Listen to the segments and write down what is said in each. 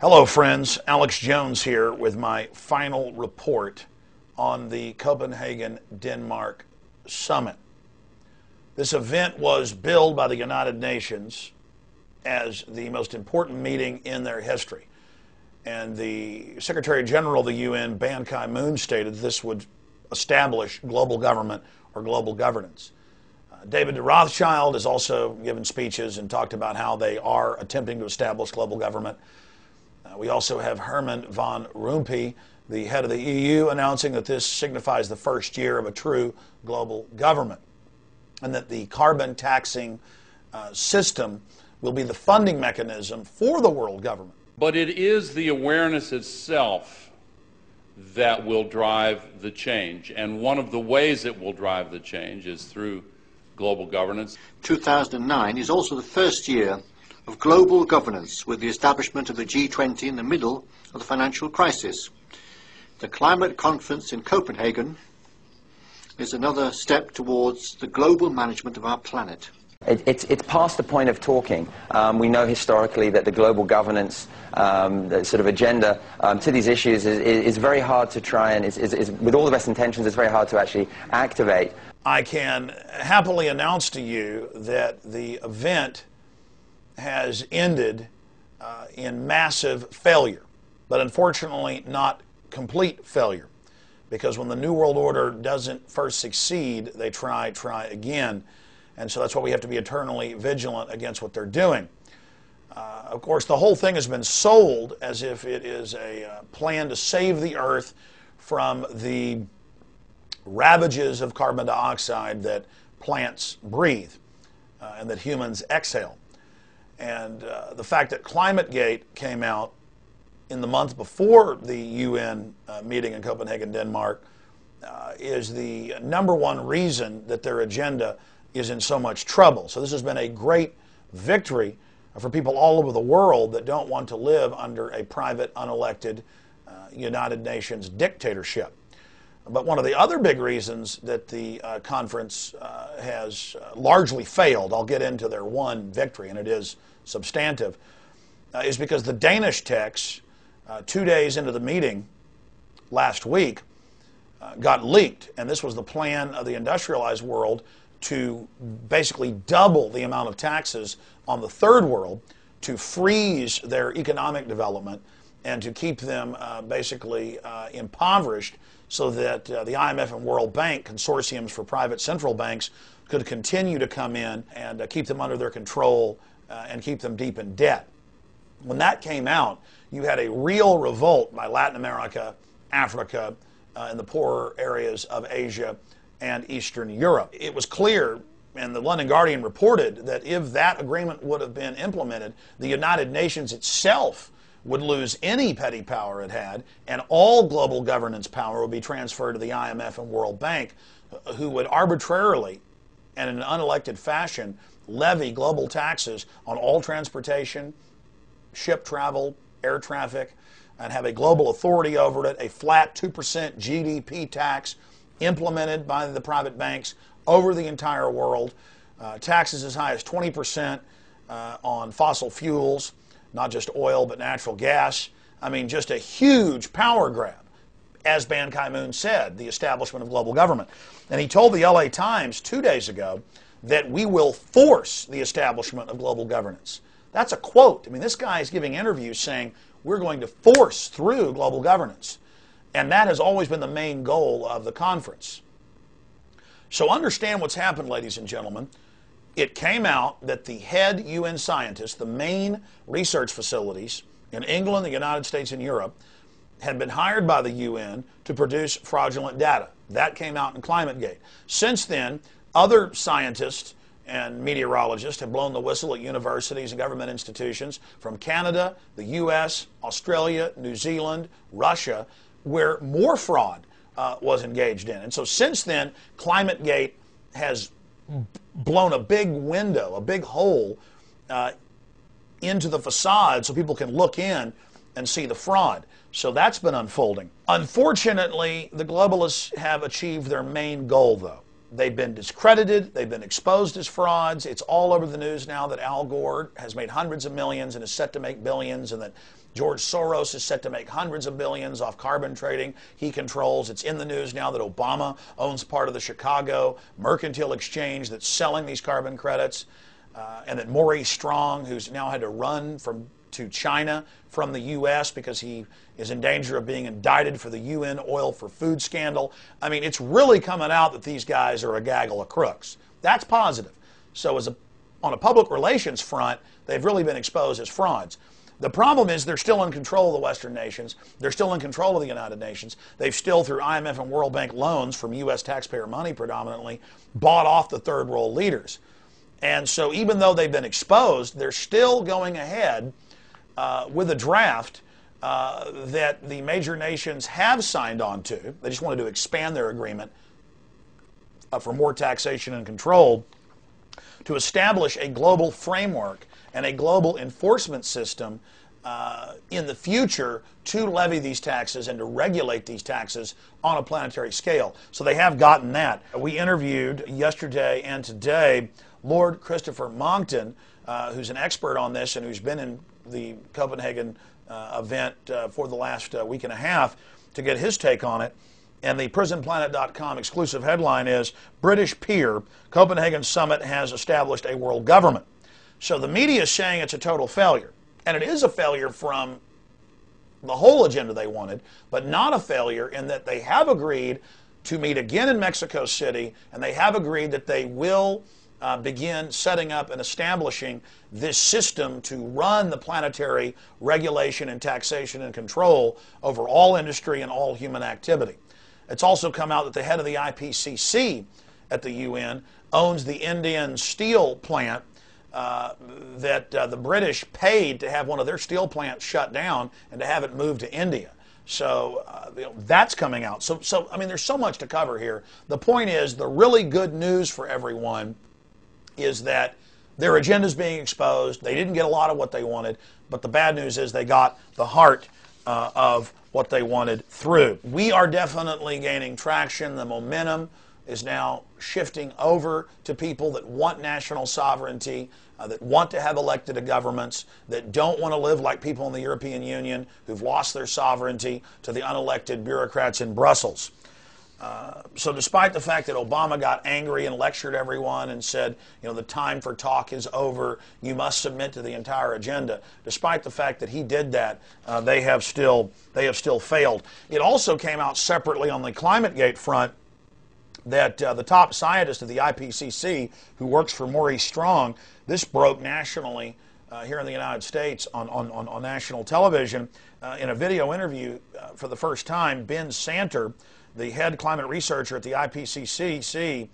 Hello friends, Alex Jones here with my final report on the Copenhagen, Denmark Summit. This event was billed by the United Nations as the most important meeting in their history. And the Secretary General of the UN, Ban Ki-moon, stated this would establish global government or global governance. David de Rothschild has also given speeches and talked about how they are attempting to establish global government. We also have Herman van Rompuy, the head of the EU, announcing that this signifies the first year of a true global government, and that the carbon taxing system will be the funding mechanism for the world government. But it is the awareness itself that will drive the change, and one of the ways it will drive the change is through global governance. 2009 is also the first year of global governance, with the establishment of the G20 in the middle of the financial crisis. The climate conference in Copenhagen is another step towards the global management of our planet. It's past the point of talking. We know historically that the global governance the sort of agenda to these issues is very hard to try and, with all the best intentions, it's very hard to actually activate. I can happily announce to you that the event has ended in massive failure, but unfortunately not complete failure, because when the New World Order doesn't first succeed, they try again. And so that's why we have to be eternally vigilant against what they're doing. Of course, the whole thing has been sold as if it is a plan to save the earth from the ravages of carbon dioxide that plants breathe and that humans exhale. And the fact that ClimateGate came out in the month before the UN meeting in Copenhagen, Denmark, is the #1 reason that their agenda is in so much trouble. So this has been a great victory for people all over the world that don't want to live under a private, unelected United Nations dictatorship. But one of the other big reasons that the conference has largely failed, I'll get into their one victory, and it is substantive, is because the Danish text, 2 days into the meeting last week, got leaked. And this was the plan of the industrialized world to basically double the amount of taxes on the third world, to freeze their economic development, and to keep them basically impoverished, so that the IMF and World Bank, consortiums for private central banks, could continue to come in and keep them under their control and keep them deep in debt. When that came out, you had a real revolt by Latin America, Africa, and the poorer areas of Asia and Eastern Europe. It was clear, and the London Guardian reported, that if that agreement would have been implemented, the United Nations itself would lose any petty power it had, and all global governance power would be transferred to the IMF and World Bank, who would arbitrarily and in an unelected fashion levy global taxes on all transportation, ship travel, air traffic, and have a global authority over it, a flat 2% GDP tax implemented by the private banks over the entire world, taxes as high as 20% on fossil fuels, not just oil, but natural gas. I mean, just a huge power grab. As Ban Ki-moon said, the establishment of global government. And he told the LA Times 2 days ago that we will force the establishment of global governance. That's a quote. I mean, this guy is giving interviews saying we're going to force through global governance. And that has always been the main goal of the conference. So understand what's happened, ladies and gentlemen. It came out that the head UN scientists, the main research facilities in England, the United States, and Europe, had been hired by the UN to produce fraudulent data. That came out in ClimateGate. Since then, other scientists and meteorologists have blown the whistle at universities and government institutions from Canada, the US, Australia, New Zealand, Russia, where more fraud was engaged in. And so since then, ClimateGate has blown a big window, a big hole into the facade so people can look in and see the fraud. So that's been unfolding. Unfortunately, the globalists have achieved their main goal, though. They've been discredited, they've been exposed as frauds. It's all over the news now that Al Gore has made hundreds of millions and is set to make billions, and that George Soros is set to make hundreds of billions off carbon trading he controls. It's in the news now that Obama owns part of the Chicago Mercantile Exchange that's selling these carbon credits, and that Maurice Strong, who's now had to run to China from the U.S. because he is in danger of being indicted for the UN oil for food scandal. I mean, it's really coming out that these guys are a gaggle of crooks. That's positive. So on a public relations front, they've really been exposed as frauds. The problem is they're still in control of the Western nations. They're still in control of the United Nations. They've still, through IMF and World Bank loans from U.S. taxpayer money predominantly, bought off the third world leaders. And so even though they've been exposed, they're still going ahead with a draft that the major nations have signed on to. They just wanted to expand their agreement for more taxation and control to establish a global framework and a global enforcement system in the future to levy these taxes and to regulate these taxes on a planetary scale. So they have gotten that. We interviewed yesterday and today Lord Christopher Monckton, who's an expert on this and who's been in the Copenhagen event for the last week and a half, to get his take on it. And the PrisonPlanet.com exclusive headline is, British peer, Copenhagen summit has established a world government. So the media is saying it's a total failure. And it is a failure from the whole agenda they wanted, but not a failure in that they have agreed to meet again in Mexico City, and they have agreed that they will begin setting up and establishing this system to run the planetary regulation and taxation and control over all industry and all human activity. It's also come out that the head of the IPCC at the UN owns the Indian steel plant that the British paid to have one of their steel plants shut down and to have it moved to India. So that's coming out. So I mean, there's so much to cover here. The point is, the really good news for everyone is that their agenda is being exposed. They didn't get a lot of what they wanted, but the bad news is they got the heart of what they wanted through. We are definitely gaining traction. The momentum is now shifting over to people that want national sovereignty, that want to have elected governments, that don't want to live like people in the European Union who've lost their sovereignty to the unelected bureaucrats in Brussels. So despite the fact that Obama got angry and lectured everyone and said, you know, the time for talk is over, you must submit to the entire agenda, despite the fact that he did that, they have still failed. It also came out separately on the ClimateGate front that the top scientist of the IPCC, who works for Maurice Strong, this broke nationally here in the United States on national television in a video interview for the first time. Ben Santer, the head climate researcher at the IPCC,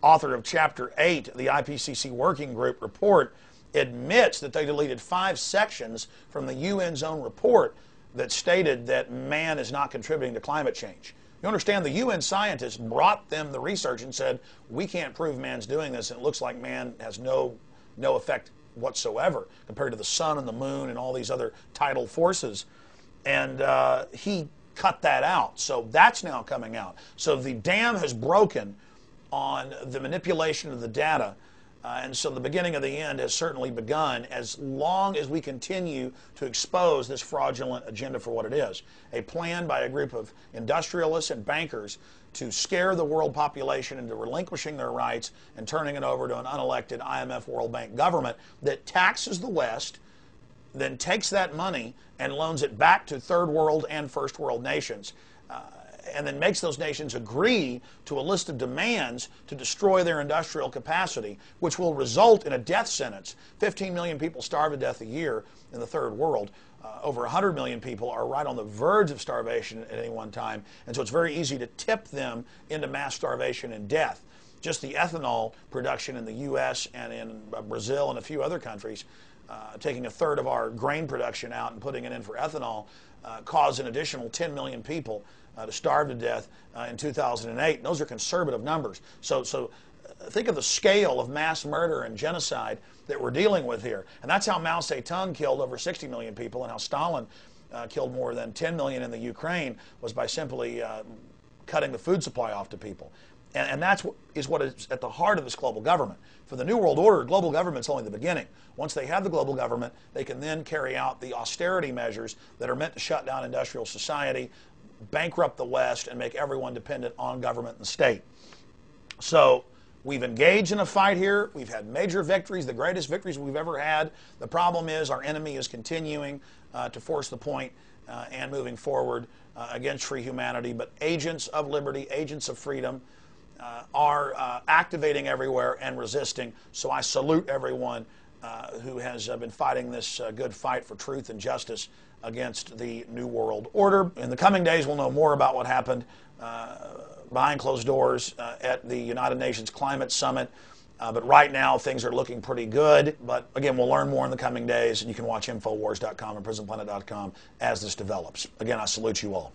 author of Chapter 8 of the IPCC Working Group report, admits that they deleted 5 sections from the UN's own report that stated that man is not contributing to climate change. You understand, the UN scientists brought them the research and said, we can't prove man's doing this, and it looks like man has no effect whatsoever compared to the sun and the moon and all these other tidal forces. And he cut that out. So that's now coming out. So the dam has broken on the manipulation of the data. And so the beginning of the end has certainly begun, as long as we continue to expose this fraudulent agenda for what it is. A plan by a group of industrialists and bankers to scare the world population into relinquishing their rights and turning it over to an unelected IMF World Bank government that taxes the West, then takes that money and loans it back to third world and first world nations, and then makes those nations agree to a list of demands to destroy their industrial capacity, which will result in a death sentence. 15 million people starve to death a year in the third world. Over 100 million people are right on the verge of starvation at any one time, and so it's very easy to tip them into mass starvation and death. Just the ethanol production in the U.S. and in Brazil and a few other countries, taking a third of our grain production out and putting it in for ethanol, caused an additional 10 million people to starve to death in 2008. And those are conservative numbers. So think of the scale of mass murder and genocide that we're dealing with here. And that's how Mao Zedong killed over 60 million people, and how Stalin killed more than 10 million in the Ukraine, was by simply cutting the food supply off to people. And that's what is at the heart of this global government. For the New World Order, global government's only the beginning. Once they have the global government, they can then carry out the austerity measures that are meant to shut down industrial society, bankrupt the West, and make everyone dependent on government and state. So we've engaged in a fight here. We've had major victories, the greatest victories we've ever had. The problem is our enemy is continuing to force the point and moving forward against free humanity. But agents of liberty, agents of freedom, are activating everywhere and resisting. So I salute everyone who has been fighting this good fight for truth and justice against the New World Order. In the coming days, we'll know more about what happened behind closed doors at the United Nations Climate Summit. But right now, things are looking pretty good. But again, we'll learn more in the coming days, and you can watch Infowars.com and PrisonPlanet.com as this develops. Again, I salute you all.